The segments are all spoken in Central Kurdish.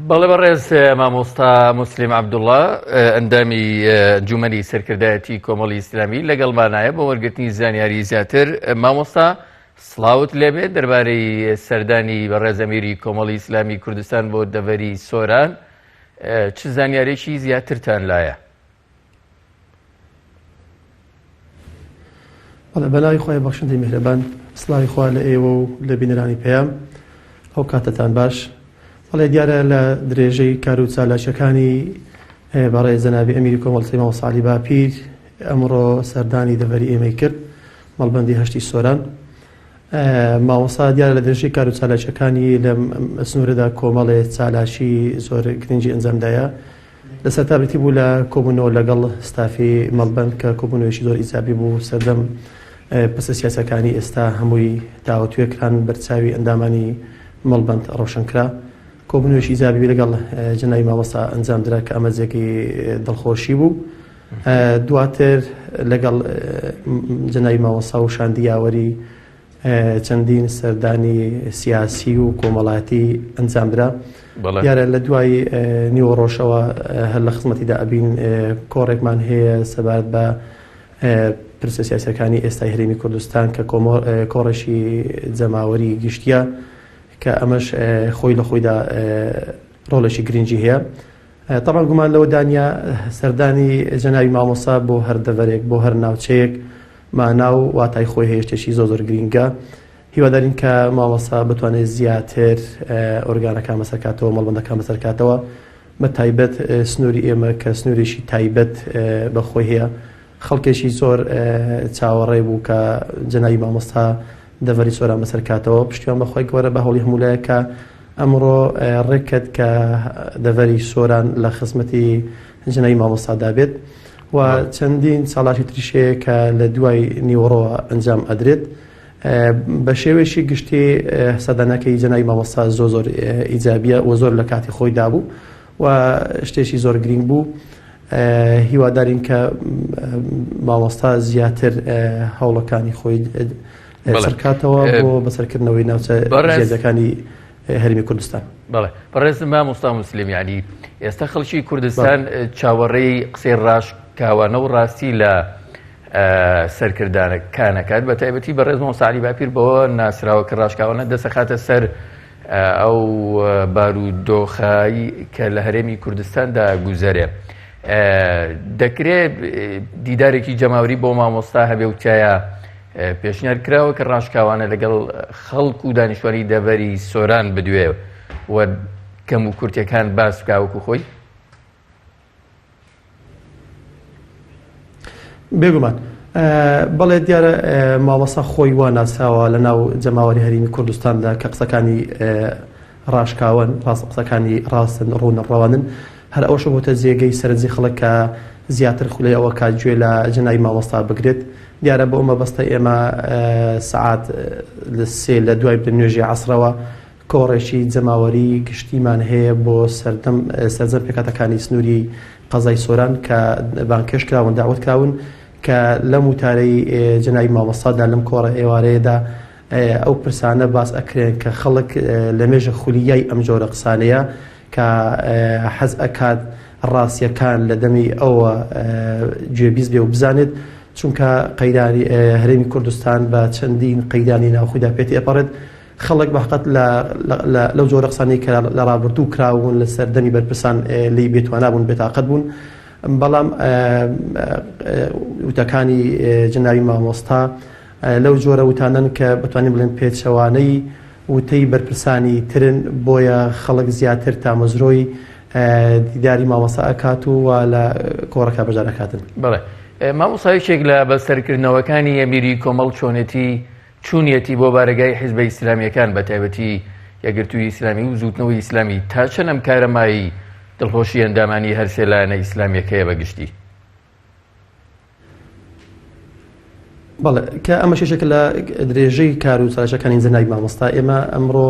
بەڵێ بەڕێز مامۆستا موسلیم عەبدوڵڵا ئەندامی ئەنجومەنی سەرکردایەتی کۆمەڵی ئیسلامی لەگەڵمانایە بۆ وەرگرتنی زانیاری زیاتر. مامۆستا سڵاوت لێبێت دەربارەی سەردانی بەڕێز ئەمیری کۆمەڵی ئیسلامی کوردستان بۆ دەڤەری سۆران چ زانیارێکی زیاترتان لایە؟ بەلای خۆی بەخشندەی میهرەبان، سڵاوی خوا لە ئێوە و لە بینەرانی پێیان، ئەو کاتتان باش. بەڵێ دیارە لە درێژەی کار و چالاشەکانی بەڕێز جەنابی ئەمیری کۆمەڵی مامۆستا عەلی باپیر ئەمڕۆ سەردانی دەڤەری ئێمەی کرد، مەڵبەندی هەشتی سۆران. مامۆستا دیارە لە درێژەی کار و چالاشەکانی لە سنوورەدا کۆمەڵێ چالاشی زۆر گرنگی ئەنجامدایە. لەسەر تابەتی بوو لە کۆبوونەوە لەگەڵ ستافی مەڵبەند کە کۆبوونەوەیشی زۆر ئیجابی بوو. سەردەم پسە سیاسەکانی ئێستا هەمووی داوەتوێکران بەرچاوی ئەندامانی مەڵبەند ڕۆشنکرا. کۆبوونەوەیشی ئیجابی لەگەڵ جەنابی مامۆستا ئەنجامدرا کە ئەمە جێگەی دڵخۆشی بوو. دواتر لەگەڵ جەنابی مامۆستا و شاندیاوەری چەندین سەردانی سیاسی و کۆمەڵایەتی ئەنجامدرا. دیارە لە دوای نیوەڕۆژەوە هەر لە خزمەتیدا ئەبین کۆڕێکمان هەیە سەبارەت بە پرسە سیاسیەکانی ئێستای هەرێمی کوردستان کە کۆڕێکی جەماوەری گشتیە کە ئەمەش خۆی لە خۆیدا ڕۆڵێکی گرنگی هەیە. تەڵان گومان لەوە دانیا سەردانی جەنابی مامۆستا بۆ هەر دەڤەرێک بۆ هەر ناوچەیەک ماناو واتای خۆی هەیە، شتێکی زۆر گرنگە. هیوادارین کە مامۆستا بتوانێت زیاتر ئۆرگانەکان بەسەرکاتەوە، مەڵبەندەکان بەسەرکاتەوە، بە تایبەت سنووری ئێمە کە سنوورێکی تایبەت بەخۆی هەیە. خەڵکێکی زۆر چاوەڕێ بوو کە جەنابی مامۆستا دەڤەری سۆران بەسەرکاتەوە. پشتیوان بەخۆی گەورە بە هەوڵی هەمولایە کە ئەمڕۆ ڕێکت کە دەڤەری سۆران لە خزمەتی جەنابی مامۆستادا بێت و چەندین ساڵاتی تریشەیە کە لە دوای نیوەڕۆوە ئەنجام ئەدرێت. بە شێوەیەکی گشتی سەردانەکەی جەنابی مامۆستا زۆر ئیجابیە و زۆر لە کاتی خۆیدا بوو و شتێکی زۆر گرنگ بوو. هیوادارین کە مامۆستا زیاتر هەوڵەکانی خۆی سەرکاتەوە بۆ بەسەرکردنەوەی ناوچە جێگەکانی هەرێمی کوردستان. بەڵێ بەڕێز مامۆستا موسلیم، یعنی ئێستا خەڵکی کوردستان چاوەڕێی قسەی ڕاشکاوانە و ڕاستی لە سەرکردانەکانەکات، بە تایبەتی بەڕێز مامۆستا عەلی باپیر بەوە ناسراوە کە ڕاشکاوانە دەسەخاتە سەر ئەو بارودۆخایی کە لە هەرێمی کوردستاندا گوزەرێ. دەکرێت دیدارێکی جەماوەری بۆ مامۆستا هەبێ و تایە پێشنیار کراوە کە ڕاشکاوانە لەگەڵ خەڵک و دانیشتوانی دەڤەری سۆران بدوێ و کەم و کورتەکان باس بکاوەکو خۆی؟ بێگومان بەڵێ دیارە مامۆستا خۆی وا ناسراوە لە ناو جەماوەری هەرێمی کوردستاندا کە قسەکانی ڕاشکاون، قسەکانی ڕاستن، ڕوونەڕەوانن. هەر ئەوش بۆتە جێگەی سەرنجی خەڵک کە زیاتر خولەی ئەوە کات گوێ لە جەنابی مامۆستا بگرێت. دیارە بۆ ئەمە بەستە ئێمە سەعات سێ لە دوای نوێژی عەسرەوە کۆڕێکی جەماوەری گشتیمان هەیە بۆ سەرجەم پێکاتەکانی سنووری قەزای سۆران کە بانکێش کراون، داوت کراون کە لەم وتارەی جەنابی مامۆستادا لەم کۆڕە ئێوارەیەدا ئەو پرسانە باس ئەکرێن کە خەڵک لە مێژە خولیای ئەم جۆرە قسانەیە کە حەز ئەکات ڕاستیەکان لە دەمی ئەوە گوێبیست بێ و بزانێت، چونکە قەیدانی هەرێمی کوردستان بە چەندین قەیدانی ناوخۆیدا پێتی ئەپەڕێت. خەڵک بەحقەت لەو جۆرە قسانەی کە لە ڕابردوو کراون لە سەردەمی بەرپرسان لی بێتوانە بوون، بێتاقەت بوون. بەڵام وتەکانی جەنابی مامۆستا لەو جۆرە وتانن کە بتوانین بڵێن پێچەوانەی وتەی بەرپرسانی ترن، بۆیە خەڵک زیاتر تامەزرۆی دیداری مامۆستا ئەکات و لە کۆڕەکە بەشدار ئەکاتن. بەڵێ مامۆستایەکێک لە بەسەرکردنەوەکانی ئەمیری کۆمەڵ چوونیەتی بۆ بارگای حیزبە ئیسلامیەکان، بە تایبەتی یەکگرتووی ئیسلامی و زوتنەوەی ئیسلامی، تا چەند ئەم کارەمایی دڵخۆشی ئەندامانی هەرسێ لایەنە ئیسلامیەکەیە بەگشتی؟ بەڵێ کە ئەمە شێشێکە لە درێژەی کار و چالاشەکانی جەنابی مامۆستا. ئێمە ئەمڕۆ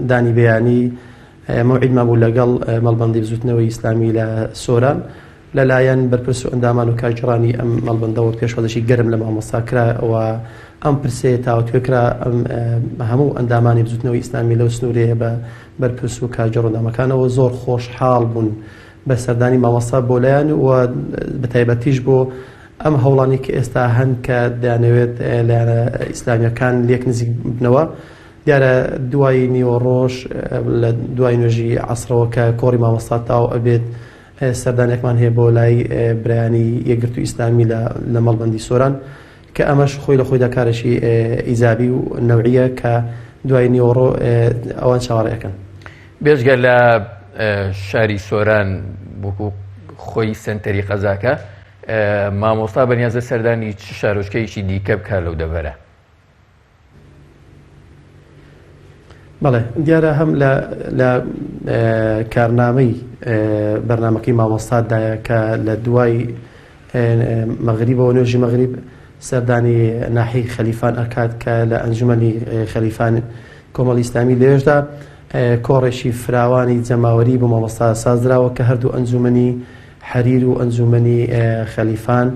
دانی بەیانی مەوعیدمان بوو لەگەڵ مەڵبەندی بزوتنەوەی ئیسلامی لە سۆران لەلایەن بەرپرس و ئەندامان و کارگەڕانی ئەم مەڵبەندەوە پێشوازشی گەرم لە مامۆستاکرا و ئەم پرسێ تاوتوێکرا هەموو ئەندامانی بزوتنەوەی ئیسلامی لەو سنوورەیە بە بەرپرس و کارگەڕ و ئەندامەکانەوە زۆر خۆشحاڵ بوون بە سەردانی مامۆستا بۆ لایەن و بە تایبەتیش بۆ ئەم هەوڵانی کە ئێستا هەن کە دەیانەوێت لایەنە ئیسلامیەکان لێک نزیک بنەوە دیارە دوای نیوەڕۆژ لە دوای نوێژی عەسرەوە کە کۆڕی مامۆستا تاو ئەبێت سەردانێکمان هەیە بۆ لای برایانی یەکگرتو ئیسلامی لە مەڵبەندی سۆران کە ئەمەش خۆی لە خۆیدا کارێکی ئیزابی و نەوعیە کە دوای نیوەڕۆ ئەوان چاوەڕێەکەن. بێژگە لە شاری سۆران وەکو خۆی سنتەری قەزاکە مامۆستا بەنیازە سەردانی چ شارۆچکەیەکی دیکە بکە لەو دەڤەرە؟ بەڵێ دیارە هەم لە کارنامەی بەرنامەکەی مامۆستادایە کە لە دوای مەغریبەوە نوێژی مەغریب سەردانی ناحی خەلیفان ئەکات کە لە ئەنجومەنی خەلیفان کۆمەڵی ئیسلامی لێژدا کۆڕێکی فراوانی جەماوەری بۆ مامۆستا سازراوە کە هەردوو ئەنجومەنی حەریر و ئەنجومەنی خەلیفان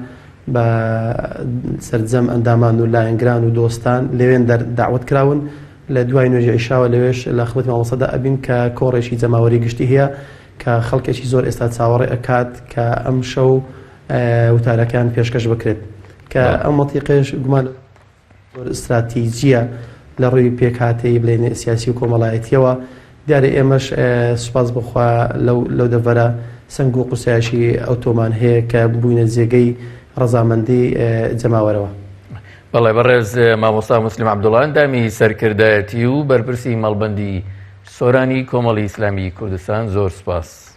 بە سەرجەم ئەندامان و لایەنگران و دۆستان لەوێن داوەت کراون لە دوای نوێژی عیشاوە لەوێش لە خزمەتی مامۆستادا ئەبین کە کۆڕێکی جەماوەری گشتی هەیە کە خەڵکێکی زۆر ئێستا چاوەڕێ ئەکات کە ئەم شەو وتارەکان پێشکەش بکرێت کە ئەم مەنتیقەش گومان استراتیجیە لە ڕووی پێکهاتەی بڵێنێ سیاسی و کۆمەڵایەتیەوە دیارە ئێمەش سوپاس بخوا لەو دەڤەرە سنگ و قوسایشی ئەوتۆمان هەیە کە بووینە جێگەی ڕەزامەندی جەماوەرەوە. بەڵێ بەڕێز مامۆستا موسلیم عەبدوڵڵا ئەندامی سەرکردایەتی و بەرپرسی مەڵبەندی سۆرانی کۆمەڵی ئیسلامی کوردستان زۆر سوپاس.